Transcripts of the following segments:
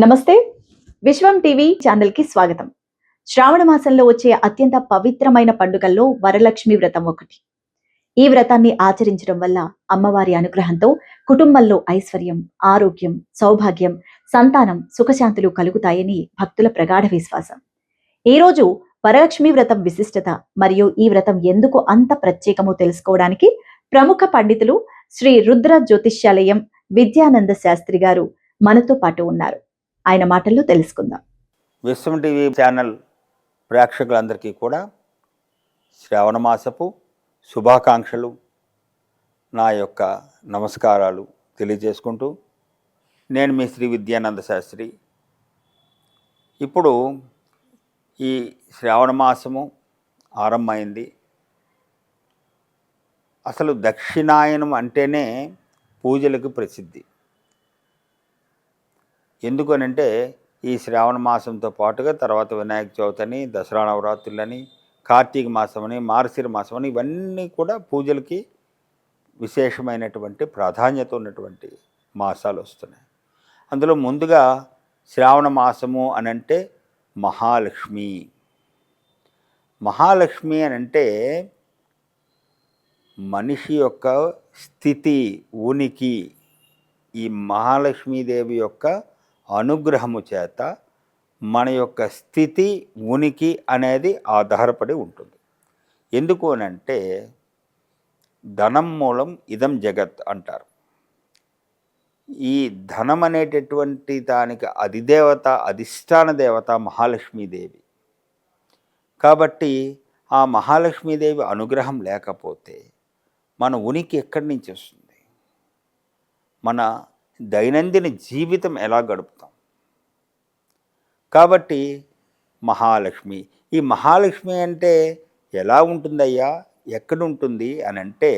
నమస్తే. విశ్వం టీవీ ఛానల్‌కి స్వాగతం. శ్రావణ మాసంలో వచ్చే అత్యంత పవిత్రమైన పండుగల్లో వరలక్ష్మి వ్రతం ఒకటి. ఈ వ్రతాన్ని ఆచరించడం వల్ల అమ్మవారి అనుగ్రహంతో కుటుంబంలో ఐశ్వర్యం, ఆరోగ్యం, సౌభాగ్యం, సంతానం, సుఖశాంతులు కలుగుతాయని భక్తుల ప్రగాఢ విశ్వాసం. ఈరోజు వరలక్ష్మి వ్రతం విశిష్టత మరియు ఈ వ్రతం ఎందుకు అంత ప్రత్యేకమో తెలుసుకోవడానికి ప్రముఖ పండితులు శ్రీ రుద్ర జ్యోతిష్యాలయం విద్యానంద శాస్త్రి గారు మనతో పాటు ఉన్నారు. ఆయన మాటల్లో తెలుసుకుందాం. విశ్వం టీవీ ఛానల్ ప్రేక్షకులందరికీ కూడా శ్రావణ మాసపు శుభాకాంక్షలు, నా యొక్క నమస్కారాలు తెలియజేసుకుంటూ, నేను మీ శ్రీ విద్యానంద శాస్త్రి. ఇప్పుడు ఈ శ్రావణ మాసము ఆరంభమైంది. అసలు దక్షిణాయనం అంటేనే పూజలకు ప్రసిద్ధి. ఎందుకనంటే ఈ శ్రావణ మాసంతో పాటుగా తర్వాత వినాయక చవితి అని, దసరా నవరాత్రులని, కార్తీక మాసం అని, మార్గశిర మాసం అని, ఇవన్నీ కూడా పూజలకి విశేషమైనటువంటి ప్రాధాన్యత ఉన్నటువంటి మాసాలు వస్తున్నాయి. అందులో ముందుగా శ్రావణ మాసము అనంటే మహాలక్ష్మి. మహాలక్ష్మి అనంటే మనిషి యొక్క స్థితి, ఉనికి ఈ మహాలక్ష్మీదేవి యొక్క అనుగ్రహము చేత మన యొక్క స్థితి, ఉనికి అనేది ఆధారపడి ఉంటుంది. ఎందుకు అనంటే ధనం మూలం ఇదం జగత్ అంటారు. ఈ ధనం అనేటటువంటి దానికి అధిదేవత, అధిష్టాన దేవత మహాలక్ష్మీదేవి. కాబట్టి ఆ మహాలక్ష్మీదేవి అనుగ్రహం లేకపోతే మన ఉనికి ఎక్కడి నుంచి వస్తుంది? మన దైనందిన జీవితం ఎలా గడుపుతాం? కాబట్టి మహాలక్ష్మి, ఈ మహాలక్ష్మి అంటే ఎలా ఉంటుందయ్యా, ఎక్కడ ఉంటుంది అని అంటే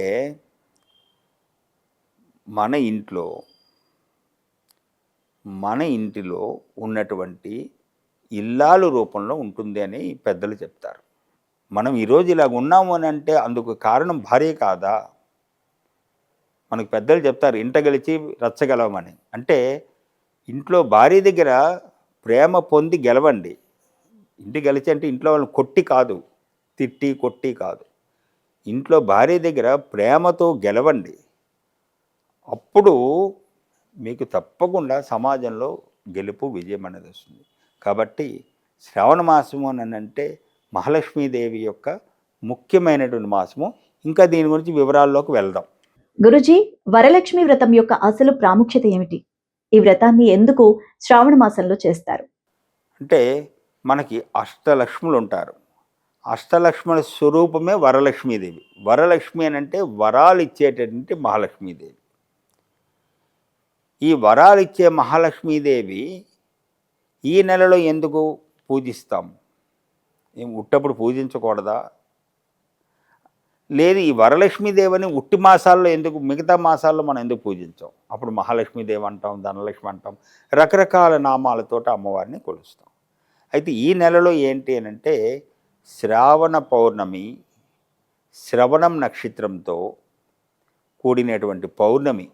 మన ఇంటిలో ఉన్నటువంటి ఇల్లాలు రూపంలో ఉంటుంది అని పెద్దలు చెప్తారు. మనం ఈరోజు ఇలాగ ఉన్నాము అని అంటే అందుకు కారణం భార్య కాదా? మనకు పెద్దలు చెప్తారు, ఇంట గెలిచి రచ్చగలవమని. అంటే ఇంట్లో భార్య దగ్గర ప్రేమ పొంది గెలవండి. ఇంటి గెలిచి అంటే ఇంట్లో వాళ్ళని కొట్టి కాదు, తిట్టి కొట్టి కాదు. ఇంట్లో భార్య దగ్గర ప్రేమతో గెలవండి. అప్పుడు మీకు తప్పకుండా సమాజంలో గెలుపు, విజయం అనేది వస్తుంది. కాబట్టి శ్రావణ మాసము అని అంటే మహాలక్ష్మీదేవి యొక్క ముఖ్యమైనటువంటి మాసము. ఇంకా దీని గురించి వివరాల్లోకి వెళ్దాం. గురుజీ, వరలక్ష్మి వ్రతం యొక్క అసలు ప్రాముఖ్యత ఏమిటి? ఈ వ్రతాన్ని ఎందుకు శ్రావణ మాసంలో చేస్తారు? అంటే మనకి అష్టలక్ష్ములు ఉంటారు. అష్టలక్ష్ముల స్వరూపమే వరలక్ష్మీదేవి. వరలక్ష్మి అని అంటే వరాలు ఇచ్చేటటువంటి మహాలక్ష్మీదేవి. ఈ వరాలు ఇచ్చే మహాలక్ష్మీదేవి ఈ నెలలో ఎందుకు పూజిస్తాం? ఉట్టప్పుడు పూజించకూడదా? లేదు, ఈ వరలక్ష్మీదేవిని ఉట్టి మాసాల్లో ఎందుకు, మిగతా మాసాల్లో మనం ఎందుకు పూజించాం? అప్పుడు మహాలక్ష్మీదేవి అంటాం, ధనలక్ష్మి అంటాం, రకరకాల నామాలతో అమ్మవారిని కొలుస్తాం. అయితే ఈ నెలలో ఏంటి అని అంటే శ్రావణ పౌర్ణమి, శ్రవణం నక్షత్రంతో కూడినటువంటి పౌర్ణమి.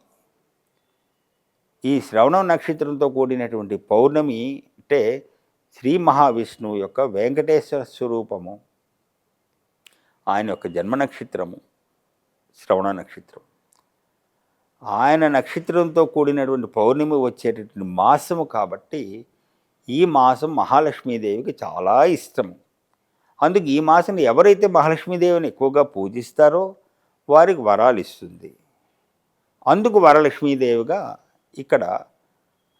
ఈ శ్రవణం నక్షత్రంతో కూడినటువంటి పౌర్ణమి అంటే శ్రీ మహావిష్ణువు యొక్క వెంకటేశ్వర స్వరూపము. ఆయన యొక్క జన్మ నక్షత్రము శ్రవణ నక్షత్రం. ఆయన నక్షత్రంతో కూడినటువంటి పౌర్ణమి వచ్చేటటువంటి మాసము కాబట్టి ఈ మాసం మహాలక్ష్మీదేవికి చాలా ఇష్టము. అందుకు ఈ మాసం ఎవరైతే మహాలక్ష్మీదేవిని ఎక్కువగా పూజిస్తారో వారికి వరాలు ఇస్తుంది. అందుకు వరలక్ష్మీదేవిగా ఇక్కడ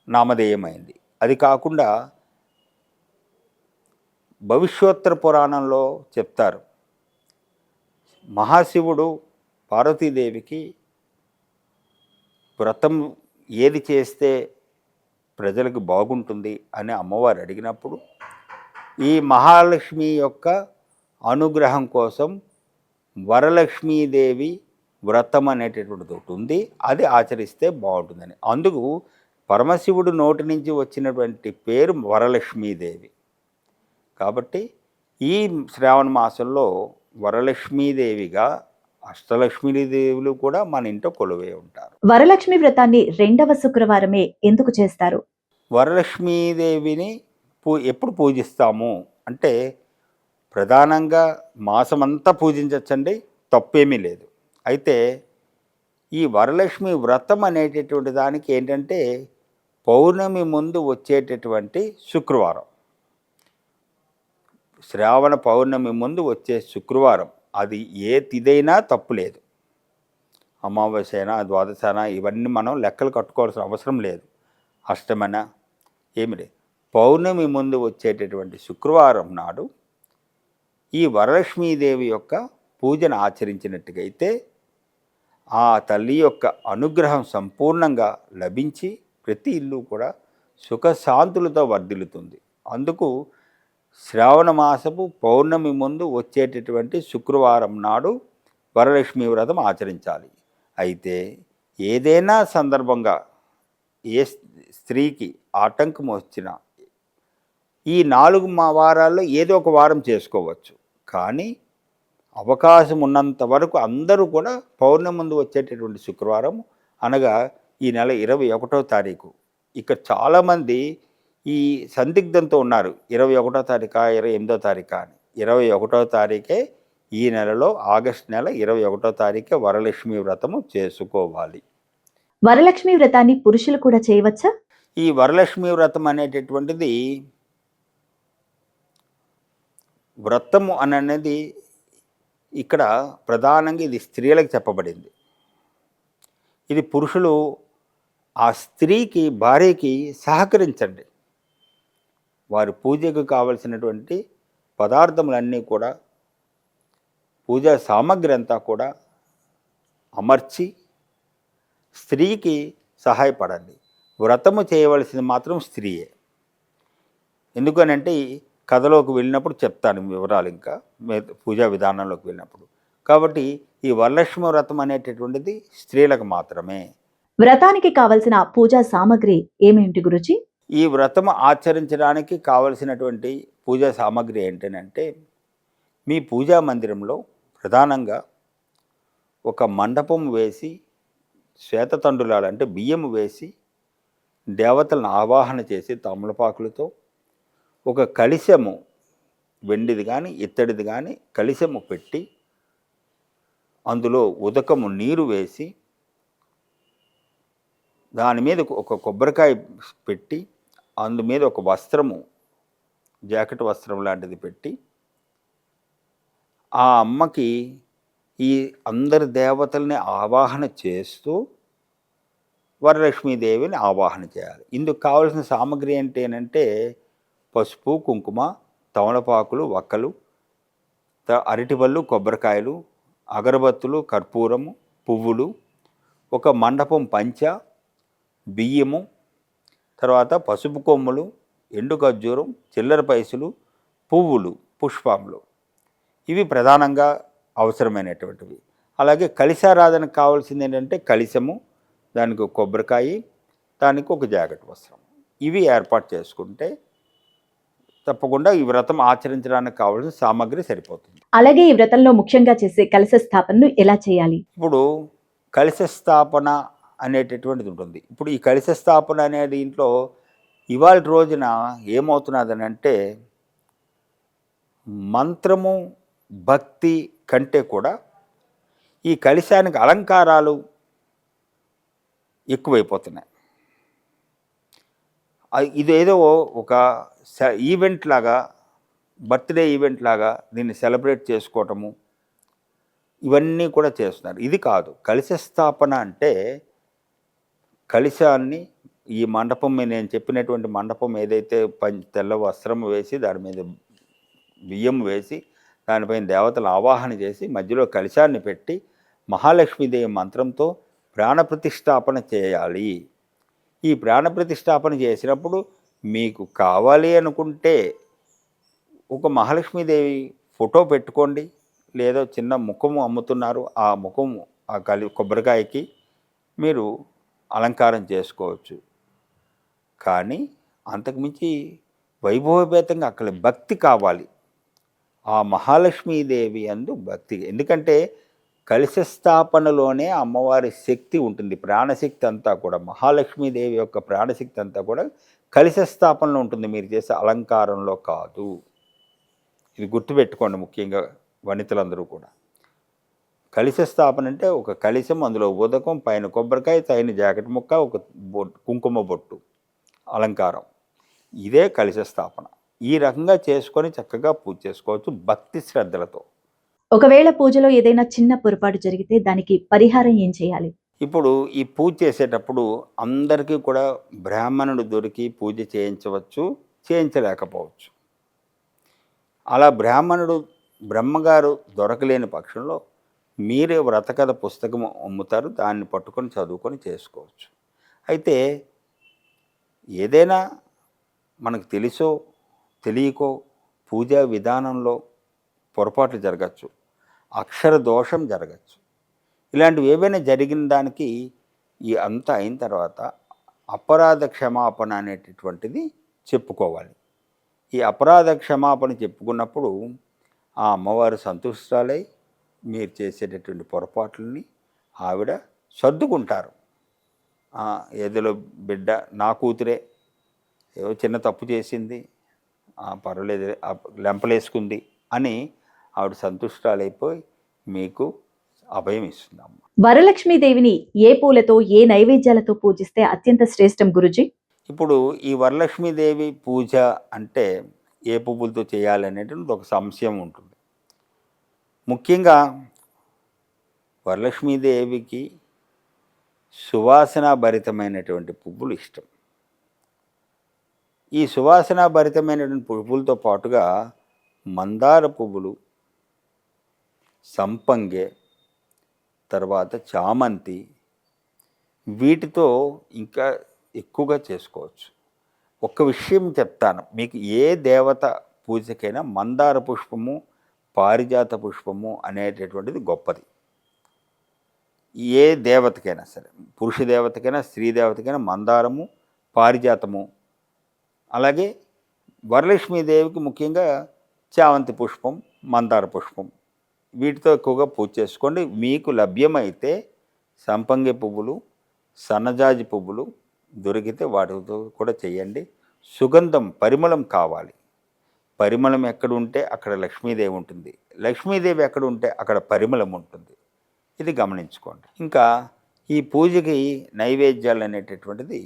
నామధేయమైంది. అది కాకుండా భవిష్యోత్తర పురాణంలో చెప్తారు, మహాశివుడు పార్వతీదేవికి వ్రతం ఏది చేస్తే ప్రజలకు బాగుంటుంది అని అమ్మవారు అడిగినప్పుడు ఈ మహాలక్ష్మి యొక్క అనుగ్రహం కోసం వరలక్ష్మీదేవి వ్రతం అనేటటువంటిది ఒకటి ఉంది, అది ఆచరిస్తే బాగుంటుందని. అందుకు పరమశివుడు నోటి నుంచి వచ్చినటువంటి పేరు వరలక్ష్మీదేవి. కాబట్టి ఈ శ్రావణ మాసంలో వరలక్ష్మీదేవిగా అష్టలక్ష్మీదేవులు కూడా మన ఇంట్లో కొలువై ఉంటారు. వరలక్ష్మి వ్రతాన్ని 2వ శుక్రవారమే ఎందుకు చేస్తారు? వరలక్ష్మీదేవిని ఎప్పుడు పూజిస్తాము అంటే ప్రధానంగా మాసమంతా పూజించవచ్చండి, తప్పేమీ లేదు. అయితే ఈ వరలక్ష్మి వ్రతం అనేటటువంటి దానికి ఏంటంటే పౌర్ణమి ముందు వచ్చేటటువంటి శుక్రవారం, శ్రావణ పౌర్ణమి ముందు వచ్చే శుక్రవారం, అది ఏ తిథైనా తప్పు లేదు. అమావాస్య అయినా ద్వాదశైనా ఇవన్నీ మనం లెక్కలు కట్టుకోవాల్సిన అవసరం లేదు. అష్టమన ఏమి లేదు. పౌర్ణమి ముందు వచ్చేటటువంటి శుక్రవారం నాడు ఈ వరలక్ష్మీదేవి యొక్క పూజను ఆచరించినట్టుగైతే ఆ తల్లి యొక్క అనుగ్రహం సంపూర్ణంగా లభించి ప్రతి ఇల్లు కూడా సుఖశాంతులతో వర్ధిల్లుతుంది. అందుకు శ్రావణ మాసపు పౌర్ణమి ముందు వచ్చేటటువంటి శుక్రవారం నాడు వరలక్ష్మీ వ్రతం ఆచరించాలి. అయితే ఏదైనా సందర్భంగా ఏ స్త్రీకి ఆటంకం వచ్చినా ఈ 4 వారాల్లో ఏదో ఒక వారం చేసుకోవచ్చు. కానీ అవకాశం ఉన్నంత వరకు అందరూ కూడా పౌర్ణమి ముందు వచ్చేటటువంటి శుక్రవారం అనగా ఈ నెల 21వ తారీఖు. ఇక్కడ చాలామంది ఈ సందిగ్ధంతో ఉన్నారు, 21వ తారీఖా 28వ తారీఖా అని. 21వ తారీఖే ఈ నెలలో, ఆగస్టు నెల 21వ తారీఖే వరలక్ష్మి వ్రతము చేసుకోవాలి. వరలక్ష్మి వ్రతాన్ని పురుషులు కూడా చేయవచ్చా? ఈ వరలక్ష్మి వ్రతం అనేటటువంటిది వ్రతము అనేది ఇక్కడ ప్రధానంగా ఇది స్త్రీలకు చెప్పబడింది. ఇది పురుషులు ఆ స్త్రీకి, భార్యకి సహకరించండి. వారి పూజకు కావలసినటువంటి పదార్థములన్నీ కూడా, పూజా సామగ్రి అంతా కూడా అమర్చి స్త్రీకి సహాయపడండి. వ్రతము చేయవలసింది మాత్రం స్త్రీయే. ఎందుకనంటే కథలోకి వెళ్ళినప్పుడు చెప్తాను వివరాలు, ఇంకా పూజా విధానంలోకి వెళ్ళినప్పుడు. కాబట్టి ఈ వరలక్ష్మి వ్రతం అనేటటువంటిది స్త్రీలకు మాత్రమే. వ్రతానికి కావలసిన పూజా సామగ్రి ఏమేంటి గురుజీ? ఈ వ్రతం ఆచరించడానికి కావలసినటువంటి పూజా సామగ్రి ఏంటంటే, మీ పూజా మందిరంలో ప్రధానంగా ఒక మండపం వేసి, శ్వేతతండులాలు అంటే బియ్యం వేసి, దేవతలను ఆవాహన చేసి తమలపాకులతో ఒక కలశము, వెండిది కానీ ఇత్తడిది కానీ కలశము పెట్టి, అందులో ఉదకము నీరు వేసి, దాని మీద ఒక కొబ్బరికాయ పెట్టి, అందు మీద ఒక వస్త్రము, జాకెట్ వస్త్రం లాంటిది పెట్టి, ఆ అమ్మకి ఈ అందరి దేవతల్ని ఆవాహన చేస్తూ వరలక్ష్మీదేవిని ఆవాహన చేయాలి. ఇందుకు కావలసిన సామగ్రి ఏంటంటే పసుపు, కుంకుమ, తమలపాకులు, వక్కలు, అరటిపళ్ళు, కొబ్బరికాయలు, అగరబత్తులు, కర్పూరము, పువ్వులు, ఒక మండపం పంచ, బియ్యము, తర్వాత పసుపు కొమ్ములు, ఎండు ఖర్జూరం, చిల్లర పైసలు, పువ్వులు, పుష్పములు, ఇవి ప్రధానంగా అవసరమైనటువంటివి. అలాగే కలశారాధనకు కావాల్సింది ఏంటంటే కలశము, దానికి ఒక కొబ్బరికాయ, దానికి ఒక జాకెట్ వస్త్రం, ఇవి ఏర్పాటు చేసుకుంటే తప్పకుండా ఈ వ్రతం ఆచరించడానికి కావాల్సిన సామగ్రి సరిపోతుంది. అలాగే ఈ వ్రతంలో ముఖ్యంగా చేసే కలశ స్థాపనను ఎలా చేయాలి? ఇప్పుడు కలశ స్థాపన అనేటటువంటిది ఉంటుంది. ఇప్పుడు ఈ కలశ స్థాపన అనే దీంట్లో ఇవాళ రోజున ఏమవుతున్నదని అంటే, మంత్రము భక్తి కంటే కూడా ఈ కలశానికి అలంకారాలు ఎక్కువైపోతున్నాయి. ఇదేదో ఒక ఈవెంట్ లాగా, బర్త్డే ఈవెంట్ లాగా దీన్ని సెలబ్రేట్ చేసుకోవటము, ఇవన్నీ కూడా చేస్తున్నారు. ఇది కాదు. కలశ స్థాపన అంటే కలశాన్ని ఈ మండపం మీద, నేను చెప్పినటువంటి మండపం ఏదైతే తెల్ల వస్త్రం వేసి, దాని మీద బియ్యం వేసి, దానిపైన దేవతలు ఆవాహన చేసి, మధ్యలో కలశాన్ని పెట్టి మహాలక్ష్మీదేవి మంత్రంతో ప్రాణప్రతిష్ఠాపన చేయాలి. ఈ ప్రాణప్రతిష్ఠాపన చేసినప్పుడు మీకు కావాలి అనుకుంటే ఒక మహాలక్ష్మీదేవి ఫోటో పెట్టుకోండి, లేదా చిన్న ముఖము అమ్ముతున్నారు, ఆ ముఖము ఆ కొబ్బరికాయకి మీరు అలంకారం చేసుకోవచ్చు. కానీ అంతకుమించి వైభవపేతంగా అక్కడ భక్తి కావాలి. ఆ మహాలక్ష్మీదేవి అందు భక్తి. ఎందుకంటే కలశ స్థాపనలోనే అమ్మవారి శక్తి ఉంటుంది. ప్రాణశక్తి అంతా కూడా, మహాలక్ష్మీదేవి యొక్క ప్రాణశక్తి అంతా కూడా కలశ స్థాపనలో ఉంటుంది, మీరు చేసే అలంకారంలో కాదు. ఇది గుర్తుపెట్టుకోండి ముఖ్యంగా వనితలందరూ కూడా. కలశ స్థాపన అంటే ఒక కలశం, అందులో ఉదకం, పైన కొబ్బరికాయ, పైన జాకెట్ ముక్క, ఒక కుంకుమ బొట్టు అలంకారం. ఇదే కలశ స్థాపన. ఈ రకంగా చేసుకొని చక్కగా పూజ చేసుకోవచ్చు భక్తి శ్రద్ధలతో. ఒకవేళ పూజలో ఏదైనా చిన్న పొరపాటు జరిగితే దానికి పరిహారం ఏం చేయాలి? ఇప్పుడు ఈ పూజ చేసేటప్పుడు అందరికీ కూడా బ్రాహ్మణుడు దొరికి పూజ చేయించవచ్చు, చేయించలేకపోవచ్చు. అలా బ్రహ్మగారు దొరకలేని పక్షంలో మీరే వ్రతకథ పుస్తకం అమ్ముతారు, దాన్ని పట్టుకొని చదువుకొని చేసుకోవచ్చు. అయితే ఏదైనా మనకు తెలుసో తెలియకో పూజా విధానంలో పొరపాట్లు జరగచ్చు, అక్షర దోషం జరగచ్చు. ఇలాంటివి ఏవైనా జరిగిన దానికి ఈ అంతా అయిన తర్వాత అపరాధ క్షమాపణ అనేటటువంటిది చెప్పుకోవాలి. ఈ అపరాధ క్షమాపణ చెప్పుకున్నప్పుడు ఆ అమ్మవారు సంతుష్టాలై మీరు చేసేటటువంటి పొరపాట్లని ఆవిడ సర్దుకుంటారు. ఏదో బిడ్డ నా కూతురే ఏదో చిన్న తప్పు చేసింది, పర్వాలేదు లెంపలేసుకుంది అని ఆవిడ సంతుష్టాలైపోయి మీకు అభయం ఇస్తుందమ్మ. వరలక్ష్మీదేవిని ఏ పూలతో, ఏ నైవేద్యాలతో పూజిస్తే అత్యంత శ్రేష్టం గురుజీ? ఇప్పుడు ఈ వరలక్ష్మీదేవి పూజ అంటే ఏ పువ్వులతో చేయాలనేటువంటి ఒక సంశయం ఉంటుంది. ముఖ్యంగా వరలక్ష్మీదేవికి సువాసనాభరితమైనటువంటి పువ్వులు ఇష్టం. ఈ సువాసనాభరితమైనటువంటి పువ్వులతో పాటుగా మందార పువ్వులు, సంపంగే, తర్వాత చామంతి, వీటితో ఇంకా ఎక్కువగా చేసుకోవచ్చు. ఒక్క విషయం చెప్తాను మీకు, ఏ దేవత పూజకైనా మందార పుష్పము, పారిజాత పుష్పము అనేటటువంటిది గొప్పది. ఏ దేవతకైనా సరే, పురుష దేవతకైనా స్త్రీ దేవతకైనా మందారము, పారిజాతము, అలాగే వరలక్ష్మీదేవికి ముఖ్యంగా చామంతి పుష్పం, మందార పుష్పం, వీటితో ఎక్కువగా పూజ చేసుకోండి. మీకు లభ్యమైతే సంపంగి పువ్వులు, సన్నజాజి పువ్వులు దొరికితే వాటితో కూడా చేయండి. సుగంధం, పరిమళం కావాలి. పరిమళం ఎక్కడ ఉంటే అక్కడ లక్ష్మీదేవి ఉంటుంది, లక్ష్మీదేవి ఎక్కడ ఉంటే అక్కడ పరిమళం ఉంటుంది. ఇది గమనించుకోండి. ఇంకా ఈ పూజకి నైవేద్యాలు అనేటటువంటిది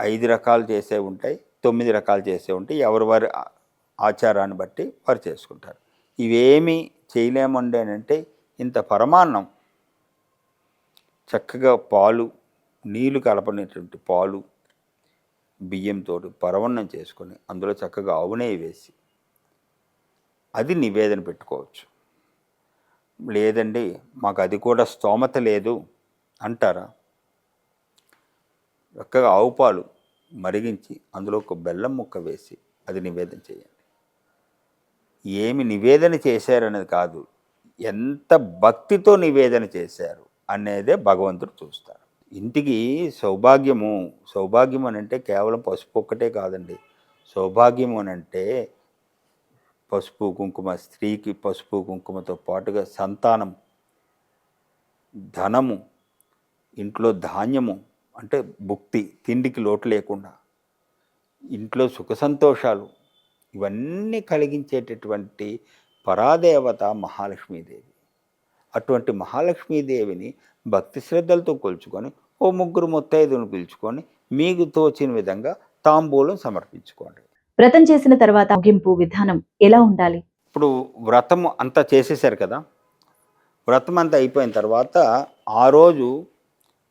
5 రకాలు చేసే ఉంటాయి, 9 రకాలు చేసే ఉంటాయి. ఎవరి ఆచారాన్ని బట్టి వారు చేసుకుంటారు. ఇవేమీ చేయలేమండి అని అంటే ఇంత పరమాన్నం, చక్కగా పాలు, నీళ్లు కలపనటువంటి పాలు, బియ్యంతో పరవన్నం చేసుకొని అందులో చక్కగా ఆవు నెయ్యి వేసి అది నివేదన పెట్టుకోవచ్చు. లేదండి మాకు అది కూడా స్తోమత లేదు అంటారా, చక్కగా ఆవు పాలు మరిగించి అందులో ఒక బెల్లం ముక్క వేసి అది నివేదన చేయండి. ఏమి నివేదన చేశారనేది కాదు, ఎంత భక్తితో నివేదన చేశారు అనేదే భగవంతుడు చూస్తారు. ఇంటికి సౌభాగ్యం అని అంటే కేవలం పసుపు ఒక్కటే కాదండి. సౌభాగ్యం అని అంటే పసుపు కుంకుమ, స్త్రీకి పసుపు కుంకుమతో పాటుగా సంతానం, ధనము, ఇంట్లో ధాన్యము, అంటే భుక్తి, తిండికి లోటు లేకుండా, ఇంట్లో సుఖ సంతోషాలు, ఇవన్నీ కలిగించేటటువంటి పరాదేవత మహాలక్ష్మీదేవి. అటువంటి మహాలక్ష్మీదేవిని భక్తి శ్రద్ధలతో కొలుచుకొని ఓ 3 ముత్తైదులను పిలుచుకొని మీకు తోచిన విధంగా తాంబూలం సమర్పించుకోండి. వ్రతం చేసిన తర్వాత ముగింపు విధానం ఎలా ఉండాలి? ఇప్పుడు వ్రతం అంతా చేసేసారు కదా, వ్రతం అంతా అయిపోయిన తర్వాత ఆ రోజు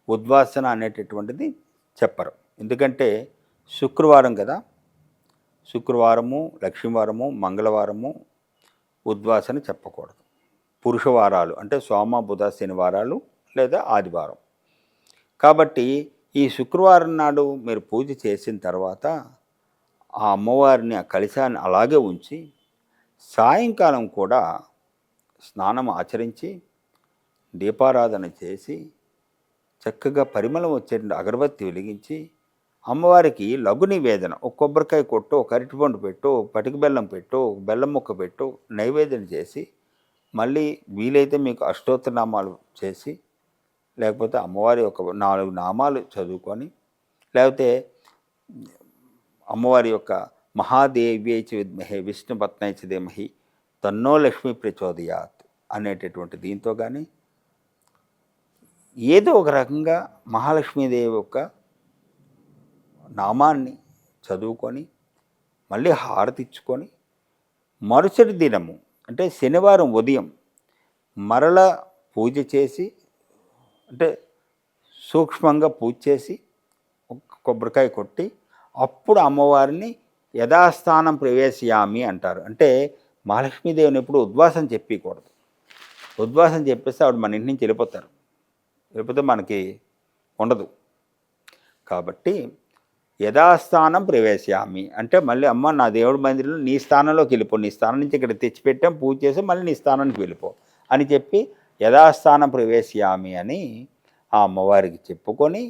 ఉద్వాసన అనేటటువంటిది చెప్పరు. ఎందుకంటే శుక్రవారం కదా, శుక్రవారము, లక్ష్మీవారము, మంగళవారము ఉద్వాసన చెప్పకూడదు. పురుషవారాలు అంటే సోమ, బుధ, శనివారాలు లేదా ఆదివారం. కాబట్టి ఈ శుక్రవారం నాడు మీరు పూజ చేసిన తర్వాత ఆ అమ్మవారిని, ఆ కలశాన్ని అలాగే ఉంచి సాయంకాలం కూడా స్నానం ఆచరించి దీపారాధన చేసి చక్కగా పరిమళం వచ్చేటువంటి అగరబత్తి వెలిగించి అమ్మవారికి లఘు నివేదన, ఒక కొబ్బరికాయ కొట్టు, ఒక అరటిపండు పెట్టు, పటిక బెల్లం పెట్టు, ఒక బెల్లం ముక్క పెట్టు, నైవేద్యం చేసి మళ్ళీ వీలైతే మీకు అష్టోత్తరనామాలు చేసి, లేకపోతే అమ్మవారి ఒక 4 నామాలు చదువుకొని, లేకపోతే అమ్మవారి యొక్క మహాదేవ్యై చ విద్మహే విష్ణుపత్నై చ ధీమహి తన్నో లక్ష్మి ప్రచోదయాత్ అనేటటువంటి దీంతో కానీ ఏదో ఒక రకంగా మహాలక్ష్మీదేవి యొక్క నామాన్ని చదువుకొని మళ్ళీ హారతి ఇచ్చుకొని మరుసటి దినము అంటే శనివారం ఉదయం మరల పూజ చేసి అంటే సూక్ష్మంగా పూజ చేసి ఒక కొబ్బరికాయ కొట్టి అప్పుడు అమ్మవారిని యథాస్థానం ప్రవేశయామి అంటారు. అంటే మహాలక్ష్మీదేవిని ఎప్పుడు ఉద్వాసం చెప్పకూడదు. ఉద్వాసం చెప్పేస్తే ఆవిడ మన ఇంటి నుంచి వెళ్ళిపోతారు. వెళ్ళిపోతే మనకి ఉండదు. కాబట్టి యథాస్థానం ప్రవేశయామి అంటే మళ్ళీ అమ్మ నా దేవుడి మందిరంలో నీ స్థానంలోకి వెళ్ళిపో, నీ స్థానం నుంచి ఇక్కడ తెచ్చిపెట్టాం, పూజ చేసి మళ్ళీ నీ స్థానానికి వెళ్ళిపో అని చెప్పి యథాస్థానం ప్రవేశయామి అని ఆ అమ్మవారికి చెప్పుకొని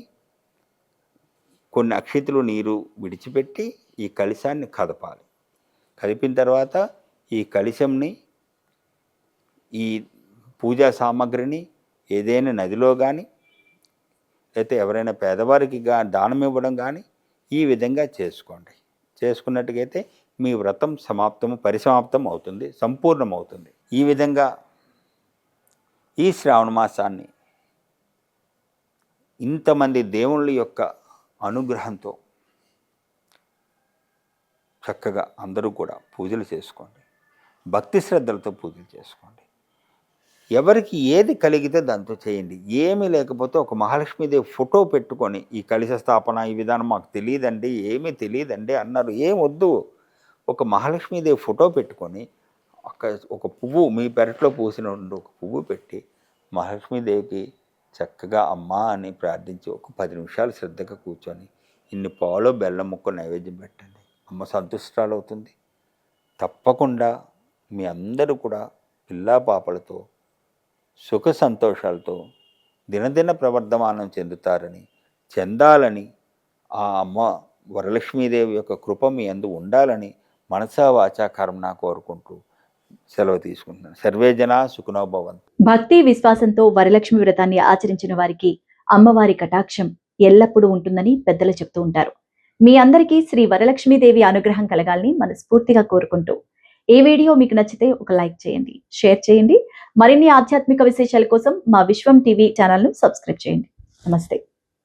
కొన్ని అక్షితులు నీరు విడిచిపెట్టి ఈ కలశాన్ని కదపాలి. కదిపిన తర్వాత ఈ కలశంని ఈ పూజా సామాగ్రిని ఏదైనా నదిలో కానీ లేకపోతే ఎవరైనా పేదవారికి దానం ఇవ్వడం కానీ ఈ విధంగా చేసుకోండి. చేసుకున్నట్టుగైతే మీ వ్రతం పరిసమాప్తం అవుతుంది, సంపూర్ణమవుతుంది. ఈ విధంగా ఈ శ్రావణ మాసాన్ని ఇంతమంది దేవుళ్ళ యొక్క అనుగ్రహంతో చక్కగా అందరూ కూడా పూజలు చేసుకోండి. భక్తి శ్రద్ధలతో పూజలు చేసుకోండి. ఎవరికి ఏది కలిగితే దాంతో చేయండి. ఏమీ లేకపోతే ఒక మహాలక్ష్మీదేవి ఫోటో పెట్టుకొని ఈ కలశ స్థాపన ఈ విధానం మాకు తెలియదండి, ఏమీ తెలియదండి అన్నారు. ఏం వద్దు. ఒక మహాలక్ష్మీదేవి ఫోటో పెట్టుకొని ఒక పువ్వు మీ పెరట్లో పూసిన ఒక పువ్వు పెట్టి మహాలక్ష్మీదేవికి చక్కగా అమ్మ అని ప్రార్థించి ఒక 10 నిమిషాలు శ్రద్ధగా కూర్చొని ఇన్ని పాలు బెల్లం ముక్క నైవేద్యం పెట్టండి. అమ్మ సంతుష్టాలవుతుంది. తప్పకుండా మీ అందరూ కూడా పిల్లా పాపలతో సుఖ సంతోషాలతో దినదిన ప్రవర్ధమానం చెందాలని ఆ అమ్మ వరలక్ష్మీదేవి యొక్క కృప మీ అందు ఉండాలని మనసా వాచా కర్మణ కోరుకుంటూ సెలవు తీసుకుంటున్నాను. సర్వే జనా సుఖినో భవంతు. భక్తి విశ్వాసంతో వరలక్ష్మి వ్రతాన్ని ఆచరించిన వారికి అమ్మవారి కటాక్షం ఎల్లప్పుడూ ఉంటుందని పెద్దలు చెప్తూ ఉంటారు. మీ అందరికీ శ్రీ వరలక్ష్మీదేవి అనుగ్రహం కలగాలని మనస్ఫూర్తిగా కోరుకుంటూ ఈ వీడియో మీకు నచ్చితే ఒక లైక్ చేయండి, షేర్ చేయండి. మరిన్ని ఆధ్యాత్మిక విశేషాల కోసం మా విశ్వం టీవీ ఛానల్ను సబ్స్క్రైబ్ చేయండి. నమస్తే.